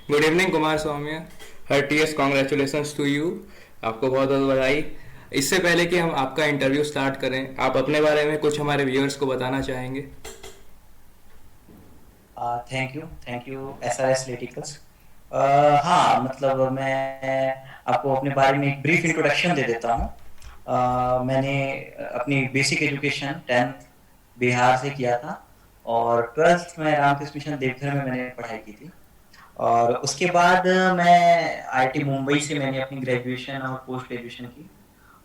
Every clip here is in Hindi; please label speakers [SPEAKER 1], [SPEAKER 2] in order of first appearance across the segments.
[SPEAKER 1] Good evening Kumar Saumya. Heartiest congratulations to you. आपको बहुत बहुत बधाई। इससे पहले कि हम आपका इंटरव्यू स्टार्ट करें, आप अपने बारे में कुछ हमारे व्यूअर्स को बताना चाहेंगे?
[SPEAKER 2] Thank you SRS लिटिकल्स। हाँ, मतलब मैं आपको अपने बारे में एक ब्रीफ इंट्रोडक्शन दे देता हूँ। मैंने अपनी बेसिक एजुकेशन 10th बिहार से किया था और 12th में रामकृष्ण मिशन देवघर में मैंने पढ़ाई की थी। और उसके बाद मैं IIT मुंबई से मैंने अपनी ग्रेजुएशन और पोस्ट ग्रेजुएशन की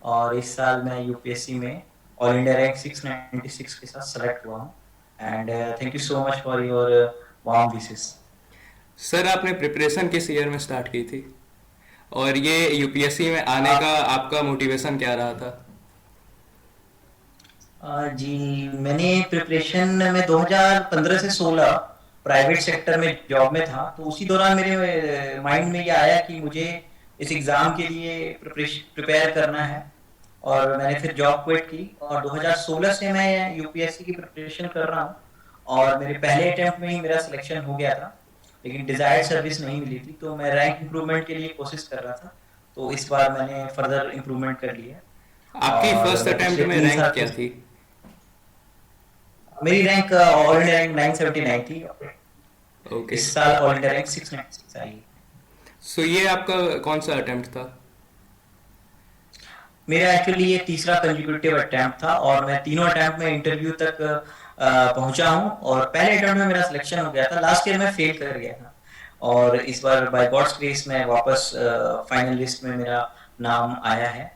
[SPEAKER 2] और इस साल मैं यूपीएससी में ऑल इंडिया रैंक 696 के साथ सेलेक्ट हुआ हूँ। And thank you so much for your warm wishes.
[SPEAKER 1] Sir, आपने प्रिपरेशन किस ईयर में स्टार्ट की थी, और ये यूपीएससी में आने का आपका मोटिवेशन क्या रहा था?
[SPEAKER 2] जी, मैंने प्रिपरेशन में 2015 से 16 प्राइवेट सेक्टर में जॉब में था, तो उसी दौरान मेरे माइंड में ये आया कि मुझे इस एग्ज़ाम के लिए प्रिपेयर करना है और मैंने फिर जॉब क्विट की और 2016 से मैं यूपीएससी की प्रिपरेशन कर रहा हूँ और मेरे पहले अटेम्प्ट में ही मेरा सिलेक्शन हो गया था, लेकिन डिजायर्ड सर्विस नहीं मिली थी, तो मैं रैंक इम्प्रूवमेंट के लिए कोशिश कर रहा था। तो इस बार मैंने फर्दर इम्प्रूवमेंट कर लिया
[SPEAKER 1] आपकी
[SPEAKER 2] और
[SPEAKER 1] फर्स्ट
[SPEAKER 2] मैं
[SPEAKER 1] अटेम्प्ट
[SPEAKER 2] पिछले
[SPEAKER 1] में
[SPEAKER 2] तीन
[SPEAKER 1] रैंक
[SPEAKER 2] साल
[SPEAKER 1] क्या
[SPEAKER 2] से
[SPEAKER 1] थी?
[SPEAKER 2] मेरी रैंक ऑल इंडिया रैंक 979 थी।
[SPEAKER 1] ओके।
[SPEAKER 2] इस साल ऑल इंडिया रैंक 696 आई।
[SPEAKER 1] सो ये आपका कौन सा अटेम्प्ट था?
[SPEAKER 2] मेरा एक्चुअली ये तीसरा कंजिक्यूटिव अटेम्प्ट था और मैं तीनों अटेम्प्ट में इंटरव्यू तक पहुंचा हूं और पहले अटेम्प्ट में मेरा सिलेक्शन हो गया था। लास्ट ईयर मैं फेल कर गया था और इस बार बाय गॉड्स ग्रेस में वापस फाइनल लिस्ट में मेरा नाम आया है।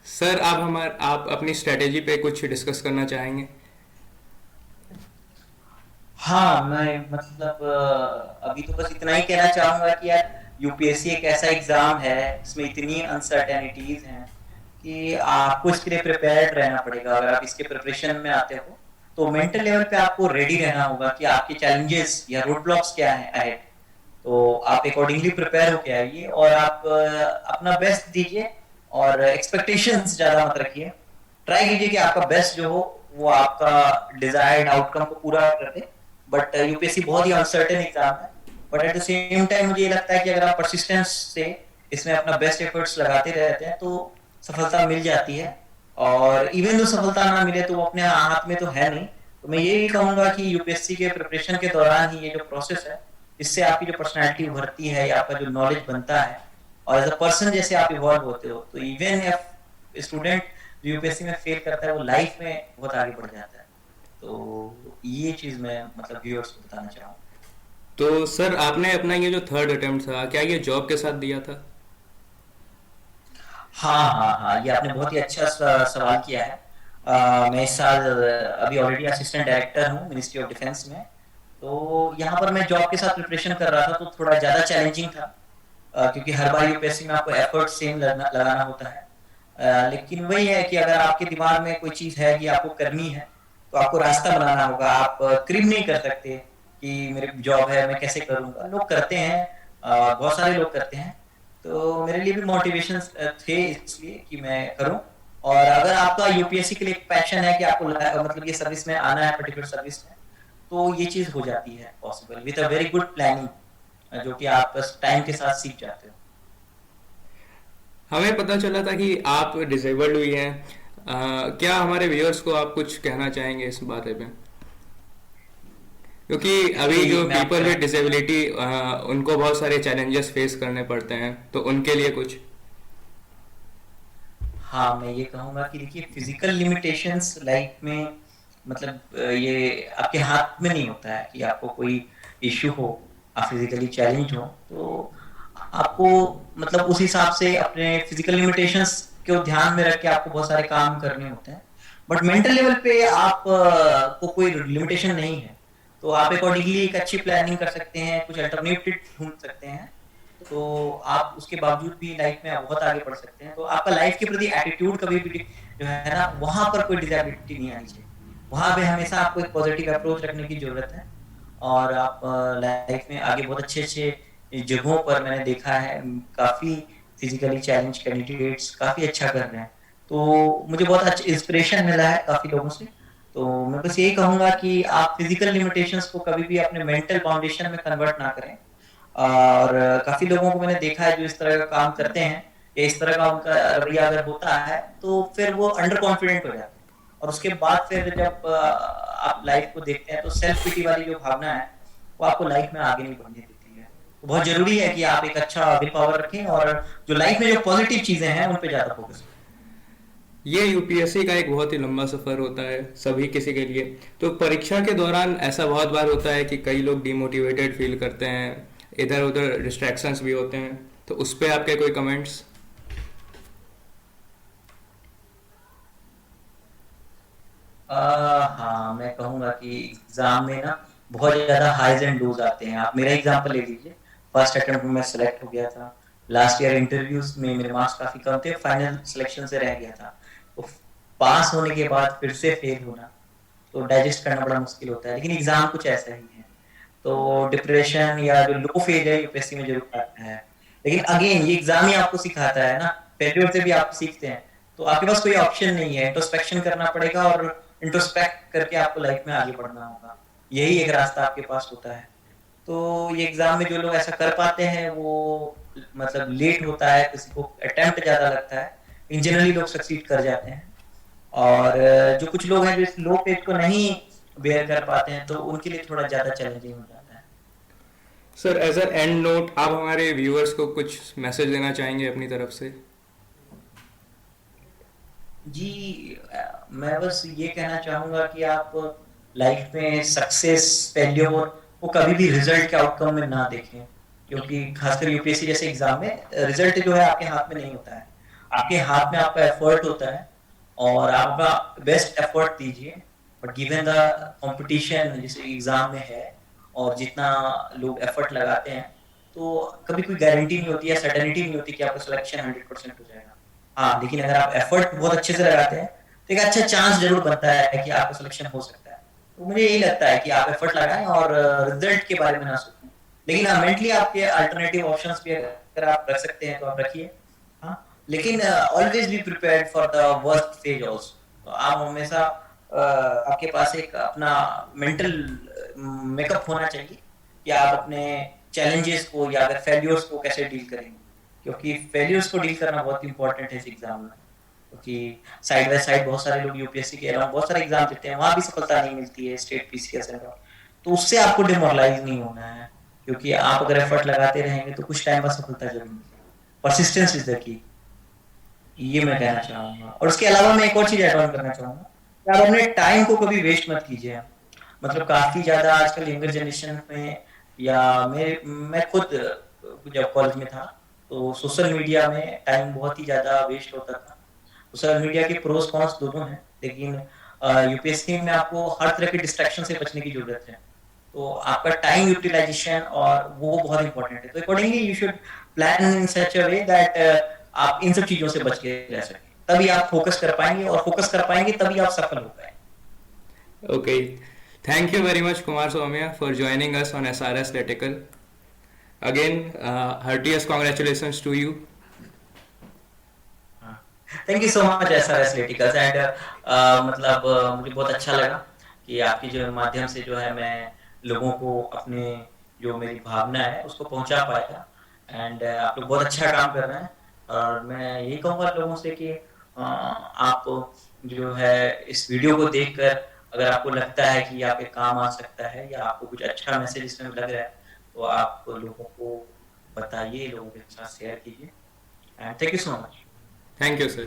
[SPEAKER 1] सर, आप अपनी स्ट्रेटेजी पे कुछ डिस्कस करना चाहेंगे?
[SPEAKER 2] हाँ, मैं मतलब अभी तो बस इतना ही कहना चाहूंगा कि यार यूपीएससी एक ऐसा एग्जाम है, इसमें इतनी अनसर्टेनिटीज हैं कि आपको इसके लिए प्रिपेयर्ड रहना पड़ेगा। अगर आप इसके प्रिपरेशन में आते हो तो मेंटल लेवल पे आपको रेडी रहना होगा कि आपके चैलेंजेस या रोड ब्लॉक्स क्या हैं अहेड। तो आप अकॉर्डिंगली प्रिपेयर होके आइए और आप अपना बेस्ट दीजिए और एक्सपेक्टेशंस ज्यादा मत रखिए। ट्राई कीजिए कि आपका बेस्ट जो हो वो आपका डिजायर्ड आउटकम को पूरा कर दे। बट यूपीएससी बहुत ही अनसर्टेन एग्जाम है, but at the same time मुझे ये लगता है कि अगर आप परसिस्टेंस से इसमें अपना बेस्ट एफर्ट्स लगाते रहते हैं तो सफलता मिल जाती है। और इवन जो सफलता ना मिले तो वो अपने हाथ में तो है नहीं। तो मैं यही कहूंगा कि यूपीएससी के प्रिपरेशन के दौरान ही ये जो प्रोसेस है, इससे आपकी जो पर्सनैलिटी उभरती है या आपका जो नॉलेज बनता है और एज अ पर्सन जैसे आप इवॉल्व होते हो, तो इवन इफ स्टूडेंट जो यूपीएससी में फेल करता है वो लाइफ में बहुत आगे बढ़ जाता है। तो ये चीज मैं मतलब व्यूअर्स को बताना चाहूँ।
[SPEAKER 1] तो सर, आपने अपना ये जो थर्ड अटेम्प्ट था, क्या ये जॉब के साथ दिया था?
[SPEAKER 2] हाँ, ये आपने बहुत ही अच्छा सवाल किया है। मैं इस साल अभी ऑलरेडी असिस्टेंट डायरेक्टर हूँ मिनिस्ट्री ऑफ डिफेंस में। तो यहाँ पर मैं जॉब के साथ प्रिपरेशन कर रहा था तो थोड़ा ज़्यादा चैलेंजिंग था, क्योंकि हर बार यूपीएससी में आपको एफर्ट सेम लगाना होता है। लेकिन वही है कि अगर आपके दिमाग में कोई चीज़ है कि आपको करनी है तो आपको रास्ता बनाना होगा। आप क्रिम नहीं कर सकते कि मेरी जॉब है मैं कैसे करूँगा। लोग करते हैं, बहुत सारे लोग करते हैं। तो मेरे लिए भी मोटिवेशन थे इसलिए कि मैं करूं। और अगर आपका यूपीएससी के लिए पैशन है कि आपको मतलब ये सर्विस में आना है पर्टिकुलर सर्विस में, तो ये चीज हो जाती है possible with a very good planning, जो कि आप बस टाइम के साथ सीख जाते हो।
[SPEAKER 1] हमें पता चला था कि आप डिसेबल्ड हुई हैं। क्या हमारे व्यूअर्स को आप कुछ कहना चाहेंगे इस बारे में? क्योंकि अभी
[SPEAKER 2] एक्चुअली
[SPEAKER 1] जो
[SPEAKER 2] मैं आपको
[SPEAKER 1] पीपल विद डिसेबिलिटी, उनको बहुत सारे चैलेंजेस फेस करने पड़ते हैं, तो उनके लिए कुछ।
[SPEAKER 2] हाँ, मैं ये कहूँगा कि देखिए फिजिकल लिमिटेशंस लाइफ में मतलब ये आपके हाथ में नहीं होता है कि आपको कोई इश्यू हो, आप फिजिकली चैलेंज हो, तो आपको मतलब उस हिसाब से अपने फिजिकल लिमिटेशंस को ध्यान में रख के आपको बहुत सारे काम करने होते हैं। बट मेंटल लेवल पे आप को कोई लिमिटेशन नहीं है, तो आप अकॉर्डिंगली एक अच्छी प्लानिंग कर सकते हैं, कुछ अल्टरनेटिव ढूंढ सकते हैं। तो आप उसके बावजूद भी लाइफ में बहुत आगे बढ़ सकते हैं। तो आपका लाइफ के प्रति एटीट्यूड कभी भी जो है ना, वहां पर कोई डिसेबिलिटी नहीं आनी चाहिए। वहां पे हमेशा आपको एक पॉजिटिव अप्रोच रखने की जरूरत है और आप लाइफ में आगे बहुत अच्छे अच्छे जगहों पर मैंने देखा है काफी फिजिकली चैलेंज कैंडिडेट्स काफी अच्छा कर रहे हैं। तो मुझे बहुत अच्छा इंस्पिरेशन मिला है काफी लोगों से। तो मैं बस यही कहूँगा कि आप फिजिकल लिमिटेशंस को कभी भी अपने मेंटल फाउंडेशन में कन्वर्ट ना करें। और काफ़ी लोगों को मैंने देखा है जो इस तरह का काम करते हैं या इस तरह का उनका रवैया अगर होता है तो फिर वो अंडर कॉन्फिडेंट हो जाते हैं और उसके बाद फिर जब आप लाइफ को देखते हैं तो सेल्फ पिटी वाली जो भावना है वो आपको लाइफ में आगे नहीं बढ़ने देती है। तो बहुत जरूरी है कि आप एक अच्छा विल पावर रखें और जो लाइफ में जो पॉजिटिव चीजें हैं उन पे ज्यादा फोकस करें।
[SPEAKER 1] ये यूपीएससी का एक बहुत ही लंबा सफ़र होता है सभी किसी के लिए। तो परीक्षा के दौरान ऐसा बहुत बार होता है कि कई लोग डिमोटिवेटेड फील करते हैं, इधर उधर डिस्ट्रैक्शंस भी होते हैं, तो उस पर आपके कोई कमेंट्स?
[SPEAKER 2] हाँ, मैं कहूँगा कि एग्ज़ाम में ना बहुत ज़्यादा हाइज़ एंड लोज़ आते हैं। आप मेरा एग्ज़ाम्पल ले लीजिए, फर्स्ट अटेम्प्ट में मैं सेलेक्ट हो गया था। लास्ट ईयर इंटरव्यूज़ में मेरे मार्क्स काफ़ी कम थे, फाइनल सिलेक्शन से रह गया था। तो पास होने के बाद फिर से फेल होना, तो डाइजेस्ट करना बड़ा मुश्किल होता है। लेकिन एग्ज़ाम कुछ ऐसा ही है। तो डिप्रेशन या जो लो फेज है यूपीएससी में ज़रूर आता है। लेकिन अगेन ये एग्ज़ाम ही आपको सिखाता है ना, फेल्योर से भी आप सीखते हैं। तो आपके पास कोई ऑप्शन नहीं है, इंट्रोस्पेक्शन करना पड़ेगा और इंट्रोस्पेक्ट करके आपको लाइफ में आगे बढ़ना होगा। यही एक रास्ता आपके पास होता है। तो ये एग्ज़ाम में जो लोग ऐसा कर पाते हैं वो मतलब लेट होता है, किसी को अटेम्प्ट ज़्यादा लगता है। इन जनरली लोग सक्सीड कर जाते हैं। और जो कुछ लोग हैं जो इस लो पेज को नहीं बेयर कर पाते हैं तो उनके लिए थोड़ा ज़्यादा चैलेंजिंग हो जाता है।
[SPEAKER 1] Sir, as a end note आप हमारे व्यूअर्स को कुछ मैसेज देना चाहेंगे अपनी तरफ से?
[SPEAKER 2] जी मैं बस ये कहना चाहूँगा कि आप लाइफ में सक्सेस फेल्योर वो कभी भी रिजल्ट के आउटकम में ना देखें, क्योंकि खासकर यूपीएससी जैसे एग्जाम में रिजल्ट जो है आपके हाथ में नहीं होता है। आपके हाथ में आपका एफर्ट होता है और आपका बेस्ट एफर्ट दीजिए। बट गिवन द कंपटीशन जिस एग्जाम में है और जितना लोग एफर्ट लगाते हैं तो कभी कोई गारंटी नहीं होती है, सर्टेनिटी नहीं होती कि आपका सिलेक्शन 100% हो जाएगा। हाँ, लेकिन अगर आप एफर्ट बहुत अच्छे से लगाते हैं तो एक अच्छा चांस जरूर बनता है कि आपका सिलेक्शन हो सकता है। तो मुझे यही लगता है कि आप एफर्ट लगाएं और रिजल्ट के बारे में ना सोचें। लेकिन हाँ, मेंटली आपके अल्टरनेटिव ऑप्शंस भी अगर आप रख सकते हैं तो आप रखिए। हाँ, लेकिन always be prepared for the worst phase also. तो आप हमेशा आपके पास एक अपना मेंटल मेकअप होना चाहिए कि आप अपने चैलेंजेस को या अगर फेल्योर्स को कैसे डील करेंगे, क्योंकि फेल्योर्स को डील करना बहुत इंपॉर्टेंट है इस एग्जाम में। क्योंकि साइड बाय साइड बहुत सारे लोग यूपीएससी के अलावा बहुत सारे एग्जाम देते हैं, वहां भी सफलता नहीं मिलती है, स्टेट पीसीएस एंड ऑल। तो उससे आपको डिमोरलाइज नहीं होना है, क्योंकि आप अगर एफर्ट लगाते रहेंगे तो कुछ टाइम बाद सफलता जरूर मिलेगी। परसिस्टेंस इज द की, ये मैं कहना चाहूंगा। और उसके अलावा मैं एक और चीज ऐड ऑन करना चाहूंगा कि आप अपने टाइम को कभी वेस्ट मत कीजिए। मतलब काफी ज्यादा आजकल यंगर जनरेशन में या मैं खुद जब कॉलेज में था तो सोशल मीडिया में टाइम बहुत ही ज्यादा वेस्ट होता था। सोशल मीडिया के प्रोस कॉन्स दोनों हैं, लेकिन यूपीएससी में आपको हर तरह के डिस्ट्रैक्शन से बचने की जरूरत है। तो आपका टाइम यूटिलाइजेशन और वो बहुत इंपॉर्टेंट है। तो accordingly you should plan in such a way that आप इन सब चीजों से बच के रह सकें, तभी आप फोकस कर पाएंगे और फोकस कर पाएंगे तभी आप सफल हो पाएंगे।
[SPEAKER 1] Okay, thank you very much, Kumar Somia, for joining us on SRS Reticle. Again, heartiest congratulations to you.
[SPEAKER 2] Thank you so much SR Athleticals and मतलब मुझे बहुत अच्छा लगा कि आपके जो माध्यम से जो है मैं लोगों को अपने जो मेरी भावना है उसको पहुंचा पाया। एंड आप लोग बहुत अच्छा काम कर रहे हैं और मैं यही कहूँगा लोगों से कि आप जो है इस वीडियो को देखकर अगर आपको लगता है कि आपके काम आ सकता है या आपको कुछ अच्छा मैसेज इसमें लग रहा है तो आप लोगों को बताइए, लोगों के साथ शेयर कीजिए। And thank you so much.
[SPEAKER 1] Thank you, sir.